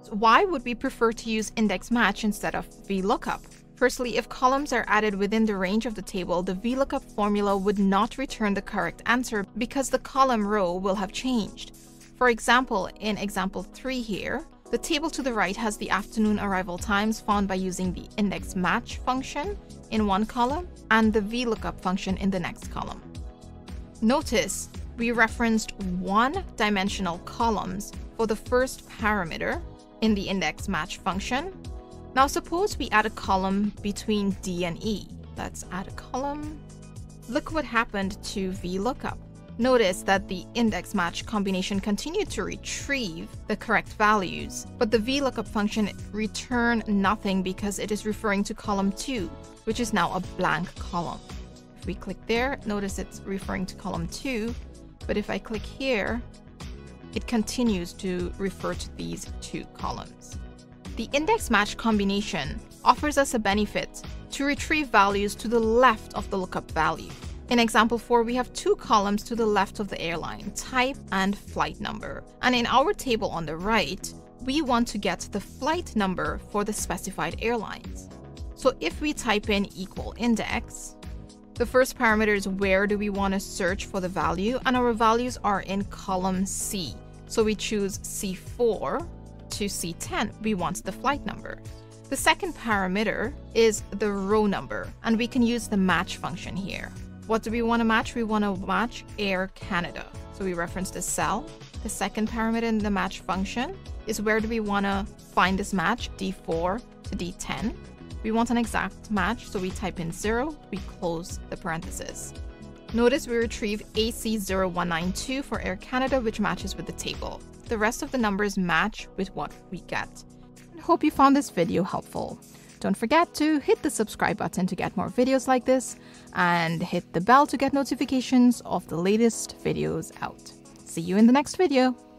So why would we prefer to use index match instead of VLOOKUP? Firstly, if columns are added within the range of the table, the VLOOKUP formula would not return the correct answer because the column row will have changed. For example, in example 3 here, the table to the right has the afternoon arrival times found by using the index match function in one column and the VLOOKUP function in the next column. Notice we referenced one-dimensional columns for the first parameter in the index match function. Now suppose we add a column between D and E. Let's add a column. Look what happened to VLOOKUP. Notice that the index match combination continued to retrieve the correct values, but the VLOOKUP function returned nothing because it is referring to column 2, which is now a blank column. If we click there, notice it's referring to column 2, but if I click here, it continues to refer to these 2 columns. The index match combination offers us a benefit to retrieve values to the left of the lookup value. In example 4, we have 2 columns to the left of the airline, type and flight number. And in our table on the right, we want to get the flight number for the specified airlines. So if we type in equal index, the first parameter is where do we want to search for the value, and our values are in column C. So we choose C4 to C10, we want the flight number. The second parameter is the row number, and we can use the match function here. What do we want to match? We want to match Air Canada. So we reference the cell. The second parameter in the match function is where do we want to find this match, D4 to D10. We want an exact match, so we type in 0, we close the parenthesis. Notice we retrieve AC0192 for Air Canada, which matches with the table. The rest of the numbers match with what we get. I hope you found this video helpful. Don't forget to hit the subscribe button to get more videos like this and hit the bell to get notifications of the latest videos out. See you in the next video.